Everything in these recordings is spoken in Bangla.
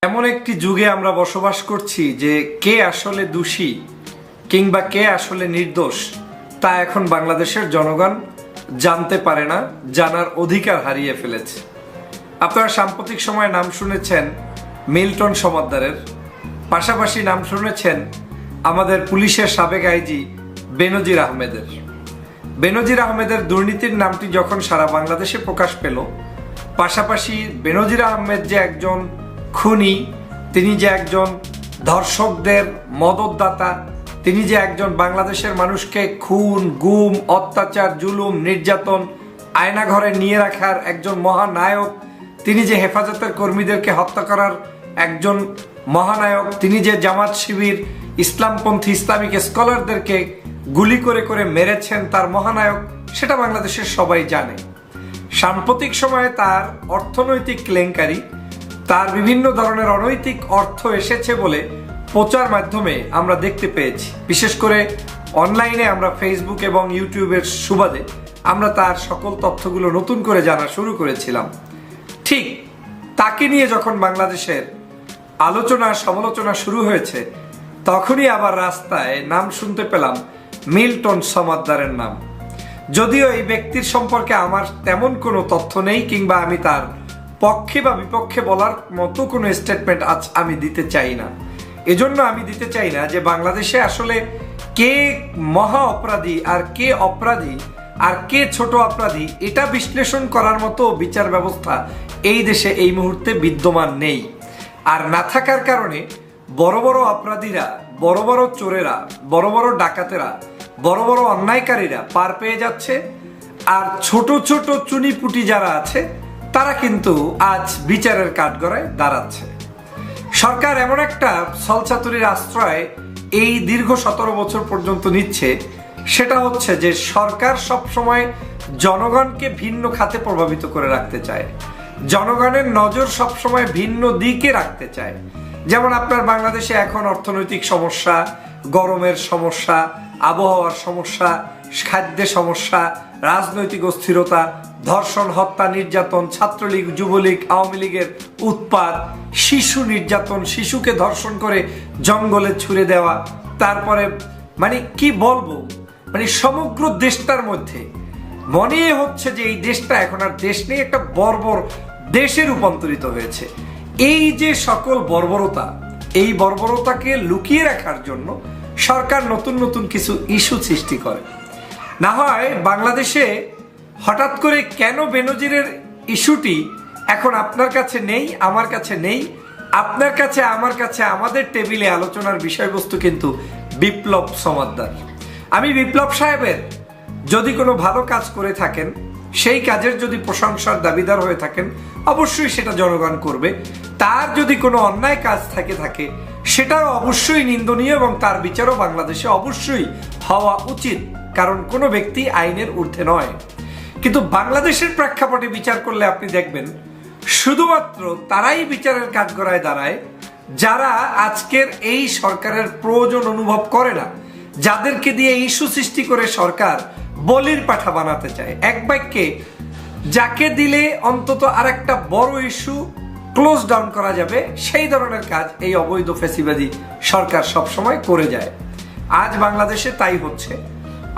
এমন একটি যুগে আমরা বসবাস করছি যে কে আসলে দোষী কিংবা কে আসলে নির্দোষ তা এখন বাংলাদেশের জনগণ জানতে পারে না, জানার অধিকার হারিয়ে ফেলেছে। আপনারা সাম্প্রতিক সময়ে নাম শুনেছেন মিল্টন সমাদ্দারের, পাশাপাশি নাম শুনেছেন আমাদের পুলিশের সাবেক আইজি বেনজির আহমেদের। বেনজির আহমেদের দুর্নীতির নামটি যখন সারা বাংলাদেশে প্রকাশ পেল, পাশাপাশি বেনজির আহমেদ যে একজন খুনি, তিনি যে একজন ধর্ষকদের মদতদাতা, তিনি যে একজন বাংলাদেশের মানুষকে খুন, গুম, অত্যাচার, জুলুম, নির্যাতন, আয়নাঘরে নিয়ে রাখার একজন মহানায়ক, তিনি যে হেফাজতের কর্মীদেরকে হত্যা করার একজন মহানায়ক, তিনি যে জামাত শিবির ইসলামপন্থী ইসলামিক স্কলারদেরকে গুলি করে করে মেরেছেন তার মহানায়ক, সেটা বাংলাদেশের সবাই জানে। সাম্প্রতিক সময়ে তার অর্থনৈতিক কেলেঙ্কারি, তার বিভিন্ন ধরনের অনৈতিক অর্থ এসেছে বলে প্রচার মাধ্যমে আমরা দেখতে পেয়েছি। বিশেষ করে অনলাইনে আমরা ফেসবুক এবং ইউটিউবের সুবাদে আমরা তার সকল তথ্যগুলো নতুন করে জানা শুরু করেছিলাম। ঠিক তাকে নিয়ে যখন বাংলাদেশের আলোচনা সমালোচনা শুরু হয়েছে, তখনই আবার রাস্তায় নাম শুনতে পেলাম মিল্টন সমাদ্দারের নাম। যদিও এই ব্যক্তির সম্পর্কে আমার তেমন কোনো তথ্য নেই, কিংবা আমি তার পক্ষে বা বিপক্ষে বলার মতো কোনো স্টেটমেন্ট আজ আমি দিতে চাই না। এজন্য আমি দিতে চাই না যে বাংলাদেশে আসলে কে মহা অপরাধী আর কে অপরাধী আর কে ছোট অপরাধী, এটা বিশ্লেষণ করার মতো বিচার ব্যবস্থা এই দেশে এই মুহূর্তে বিদ্যমান নেই। আর না থাকার কারণে বড় বড় অপরাধীরা, বড় বড় চোরেরা, বড় বড় ডাকাতেরা, বড় বড় অন্যায়কারীরা পার পেয়ে যাচ্ছে, আর ছোট ছোট চুনিপুটি যারা আছে তারা কিন্তু আজ বিচারের কাঠগড়ায় দাঁড়াচ্ছে। সরকার এমন একটা ছলচাতুরির আশ্রয় এই দীর্ঘ 17 বছর পর্যন্ত নিচ্ছে, সেটা হচ্ছে যে সরকার সবসময় জনগণকে ভিন্ন খাতে প্রভাবিত করে রাখতে চায়, জনগণের নজর সবসময় ভিন্ন দিকে রাখতে চায়। যেমন আপনার বাংলাদেশে এখন অর্থনৈতিক সমস্যা, গরমের সমস্যা, আবহাওয়ার সমস্যা, খাদ্যের সমস্যা, রাজনৈতিক অস্থিরতা, ধর্ষণ, হত্যা, নির্যাতন, ছাত্রলীগ, যুবলীগ, আওয়ামী লীগের উৎপাত, শিশু নির্যাতন, শিশুকে ধর্ষণ করে জঙ্গলে ছুড়ে দেওয়া, তারপরে মানে কি বলবো, মানে সমগ্র দেশটার মধ্যে মনে হচ্ছে যে এই দেশটা এখন আর দেশ নেই, একটা বর্বর দেশে রূপান্তরিত হয়েছে। এই যে সকল বর্বরতা, এই বর্বরতাকে লুকিয়ে রাখার জন্য সরকার নতুন নতুন কিছু ইস্যু সৃষ্টি করে। না হয় বাংলাদেশে হঠাৎ করে কেন বেনজিরের ইস্যুটি এখন আপনার কাছে নেই, আমার কাছে নেই, আপনার কাছে আমার কাছে, আমাদের টেবিলে আলোচনার বিষয়বস্তু কিন্তু বিপ্লব সমাদ্দার। আমি বিপ্লব সাহেবের যদি কোনো ভালো কাজ করে থাকেন, সেই কাজের যদি প্রশংসার দাবিদার হয়ে থাকেন, অবশ্যই সেটা জনগণ করবে। তার যদি কোনো অন্যায় কাজ থাকে সেটাও অবশ্যই নিন্দনীয় এবং তার বিচারও বাংলাদেশে অবশ্যই হওয়া উচিত, কারণ কোনো ব্যক্তি আইনের ঊর্ধ্বে নয়। কিন্তু বাংলাদেশের প্রেক্ষাপটে বিচার করলে আপনি দেখবেন শুধুমাত্র তারাই বিচারের কাঠগড়ায় দাঁড়ায় যারা আজকের এই সরকারের প্রয়োজন অনুভব করে না, যাদেরকে দিয়ে ইস্যু সৃষ্টি করে সরকার বলির পাঠা বানাতে চায়। এক বাক্যে যাকে দিলে অন্তত আরেকটা বড় ইস্যু ক্লোজ ডাউন করা যাবে, সেই ধরনের কাজ এই অবৈধ ফ্যাসিবাদী সরকার সবসময় করে যায়। আজ বাংলাদেশে তাই হচ্ছে।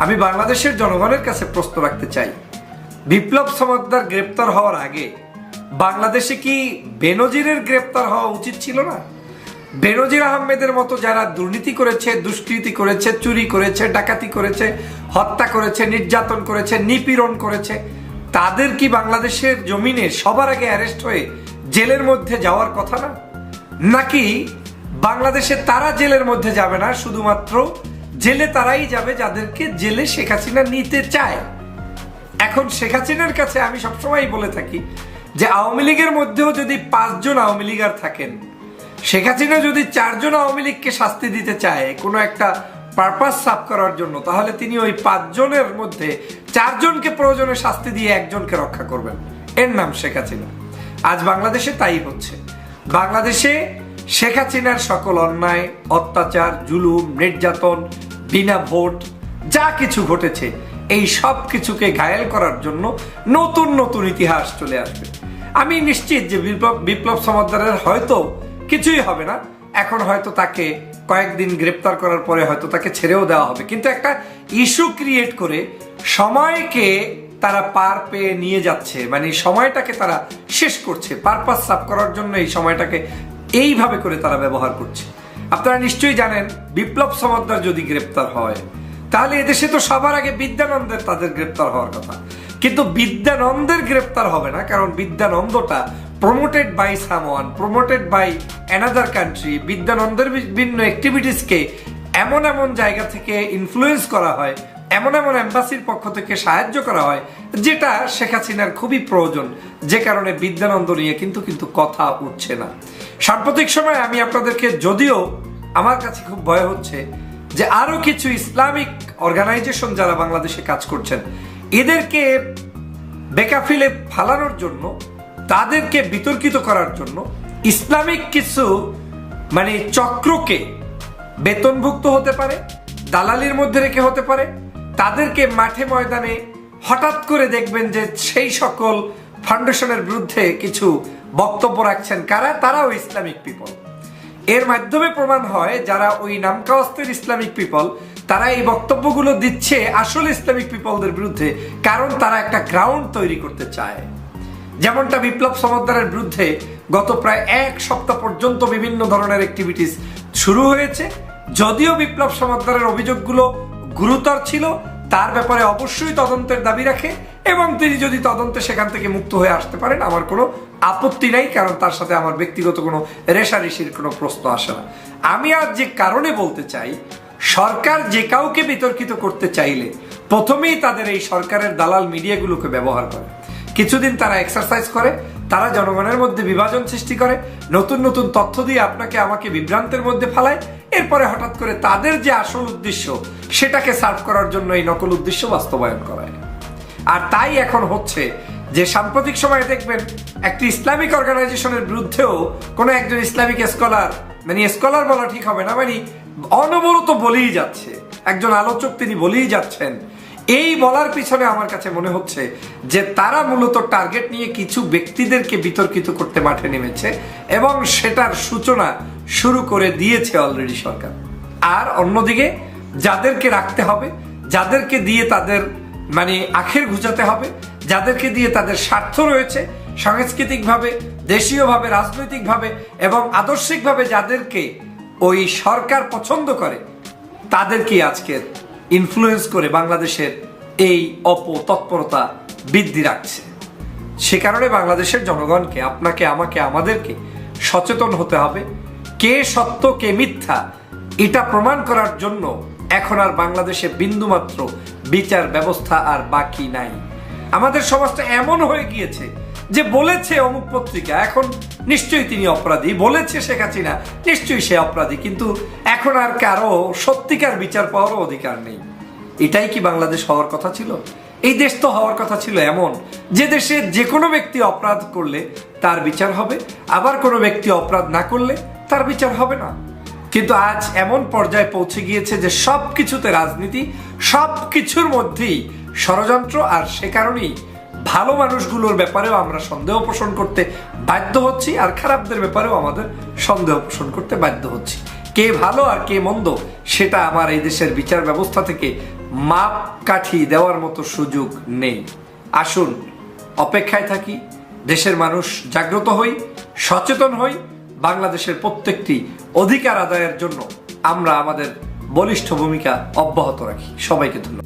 আমি বাংলাদেশের জনগণের কাছে প্রশ্ন রাখতে চাই, বিপ্লব সমাদ্দার গ্রেপ্তার হওয়ার আগে বাংলাদেশে কি বেনজিরের গ্রেপ্তার হওয়া উচিত ছিল না? বেনজির আহমেদের মতো যারা দুর্নীতি করেছে, দুষ্কৃতি করেছে, চুরি করেছে, ডাকাতি করেছে, হত্যা করেছে, নির্যাতন করেছে, নিপীড়ন করেছে, তাদের কি বাংলাদেশের জমিনে সবার আগে অ্যারেস্ট হয়ে জেলের মধ্যে যাওয়ার কথা না? নাকি বাংলাদেশে তারা জেলের মধ্যে যাবে না, শুধুমাত্র জেলে তারাই যাবে যাদেরকে জেলে শেখ হাসিনা নিতে চায়? এখন শেখ হাসিনার কাছে আমি সবসময় বলে থাকি যে আওয়ামী লীগের মধ্যেও যদি 5 জন আওয়ামী লীগার থাকেন, শেখ হাসিনা যদি 4 জন আওয়ামী লীগকে শাস্তি দিতে চায় কোনো একটা পারপাস সাফ করার জন্য, তাহলে তিনি ওই 5 জনের মধ্যে 4 জনকে প্রয়োজনে শাস্তি দিয়ে একজনকে রক্ষা করবেন, এর নাম শেখ হাসিনা। আজ বাংলাদেশে তাই হচ্ছে। বাংলাদেশে শেখ হাসিনার সকল অন্যায়, অত্যাচার, জুলুম, নির্যাতন, বিনা ভোট যা কিছু ঘটেছে, এই সব কিছুকে ঘায়েল করার জন্য নতুন নতুন ইতিহাস চলে আসবে। আমি নিশ্চিত যে বিপ্লব সমাদ্দারের হয়তো কিছুই হবে না, এখন হয়তো তাকে কয়েকদিন গ্রেপ্তার করার পরে হয়তো তাকে ছেড়েও দেওয়া হবে, কিন্তু একটা ইস্যু ক্রিয়েট করে সময়কে তারা পার পেয়ে নিয়ে যাচ্ছে, মানে সময়টাকে তারা শেষ করছে, পারপাস সার্ভ করার জন্য এই সময়টাকে এইভাবে করে তারা ব্যবহার করছে। আপনারা নিশ্চয়ই জানেন বিপ্লব সমদ্দার যদি গ্রেপ্তার হয় তাহলে এদেশে তো সবার আগে বিদ্যানন্দের তাদের গ্রেপ্তার হওয়ার কথা, কিন্তু বিদ্যানন্দের গ্রেপ্তার হবে না, কারণ বিদ্যানন্দটা promoted by someone, promoted by another country. বিদ্যানন্দের বিভিন্ন অ্যাক্টিভিটিসকে এমন এমন জায়গা থেকে ইনফ্লুয়েন্স করা হয়, এমন এমন এম্বাসির পক্ষ থেকে সাহায্য করা হয়, যেটা শেখ হাসিনার খুবই প্রয়োজন, যে কারণে বিদ্যানন্দ নিয়ে কিন্তু কথা উঠছে না। সাম্প্রতিক সময় আমি আপনাদেরকে, যদিও আমার কাছে খুব ভয় হচ্ছে যে আরো কিছু ইসলামিক অর্গানাইজেশন যারা বাংলাদেশে কাজ করছেন, এদেরকে বেকাফিলে ফালানোর জন্য, তাদেরকে বিতর্কিত করার জন্য ইসলামিক কিছু মানে চক্রকে বেতনভুক্ত হতে পারে, দালালির মধ্যে রেখে হতে পারে, তাদেরকে মাঠে ময়দানে হঠাৎ করে দেখবেন যে সেই সকল ফাউন্ডেশনের বিরুদ্ধে কিছু বক্তব্য রাখছেন কারা, তারাও ইসলামিক পিপল। এর মাধ্যমে প্রমাণ হয় যারা ওই নামকাওয়াস্তের ইসলামিক পিপল, তারা এই বক্তব্যগুলো দিচ্ছে আসলে ইসলামিক পিপলদের বিরুদ্ধে, কারণ তারা একটা গ্রাউন্ড তৈরি করতে চায়। যেমনটা বিপ্লব সমদ্দারের বিরুদ্ধে গত প্রায় এক সপ্তাহ পর্যন্ত বিভিন্ন ধরনের অ্যাক্টিভিটিস শুরু হয়েছে। যদিও বিপ্লব সমদ্দারের অভিযোগগুলো গুরুতর ছিল, তার ব্যাপারে অবশ্যই তদন্তের দাবি রাখে, এবং তিনি যদি তদন্তে সেখান থেকে মুক্ত হয়ে আসতে পারেন আমার কোনো আপত্তি নাই, কারণ তার সাথে আমার ব্যক্তিগত কোনো রেষারেষির কোনো প্রশ্ন আসে না। আমি আজ যে কারণে বলতে চাই, সরকার যে কাউকে বিতর্কিত করতে চাইলে প্রথমেই তাদের এই সরকারের দালাল মিডিয়াগুলোকে ব্যবহার করে। কিছুদিন তারা এক্সারসাইজ করে, তারা জনগণের মধ্যে বিভাজন সৃষ্টি করে, নতুন নতুন তথ্য দিয়ে আপনাকে আমাকে বিভ্রান্তের মধ্যে ফেলায়, এরপরে হঠাৎ করে তাদের যে আসল উদ্দেশ্য সেটাকে সার্ভ করার জন্য এই নকল উদ্দেশ্য বাস্তবায়ন করায়। আর তাই এখন হচ্ছে যে সাম্প্রতিক সময়ে দেখবেন একটি ইসলামিক অর্গানাইজেশনের বিরুদ্ধেও কোনো একজন ইসলামিক স্কলার, মানে স্কলার বলা ঠিক হবে না, মানে অনবরত বলেই যাচ্ছে, একজন আলোচক তিনি বলেই যাচ্ছেন। এই বলার পিছনে আমার কাছে মনে হচ্ছে যে তারা মূলত টার্গেট নিয়ে কিছু ব্যক্তিদেরকে বিতর্কিত করতে মাঠে নেমেছে, এবং সেটার সূচনা শুরু করে দিয়েছে অলরেডি সরকার। আর অন্যদিকে যাদেরকে রাখতে হবে, যাদেরকে দিয়ে তাদের মানে আখের ঘুচাতে হবে, যাদেরকে দিয়ে তাদের স্বার্থ রয়েছে সাংস্কৃতিকভাবে, দেশীয়ভাবে, রাজনৈতিকভাবে এবং আদর্শিকভাবে, যাদেরকে ওই সরকার পছন্দ করে, তাদেরকে আজকে ইনফ্লুয়েন্স করে বাংলাদেশের এই অপতৎপরতা বৃদ্ধি রাখছে। সে কারণে বাংলাদেশের জনগণকে, আপনাকে, আমাকে, আমাদেরকে সচেতন হতে হবে। কে সত্য কে মিথ্যা এটা প্রমাণ করার জন্য এখন আর বাংলাদেশে বিন্দুমাত্র বিচার ব্যবস্থা আর বাকি নাই। আমাদের সমাজটা এমন হয়ে গিয়েছে যে বলেছে অমুক পত্রিকা, এখন নিশ্চয়ই তিনি অপরাধী, বলেছে শেখ হাসিনা, নিশ্চয়ই সে অপরাধী, কিন্তু এখন আর কারো সত্যিকার বিচার পাওয়ারও অধিকার নেই। এটাই কি বাংলাদেশ হওয়ার কথা ছিল? এই দেশ তো হওয়ার কথা ছিল এমন যে দেশে যে কোনো ব্যক্তি অপরাধ করলে তার বিচার হবে, আবার কোনো ব্যক্তি অপরাধ না করলে তার বিচার হবে না। কিন্তু আজ এমন পর্যায়ে পৌঁছে গিয়েছে যে সব কিছুতে রাজনীতি, সব কিছুর মধ্যেই ষড়যন্ত্র, আর সে কারণেই ভালো মানুষগুলোর ব্যাপারেও আমরা সন্দেহ পোষণ করতে বাধ্য হচ্ছি, আর খারাপদের ব্যাপারেও আমাদের সন্দেহ পোষণ করতে বাধ্য হচ্ছি। কে ভালো আর কে মন্দ সেটা আমার এই দেশের বিচার ব্যবস্থা থেকে মাপকাঠি দেওয়ার মতো সুযোগ নেই। আসুন অপেক্ষায় থাকি, দেশের মানুষ জাগ্রত হই, সচেতন হই, বাংলাদেশের প্রত্যেকটি অধিকার আদায়ের জন্য আমরা আমাদের বলিষ্ঠ ভূমিকা অব্যাহত রাখি। সবাইকে ধন্যবাদ।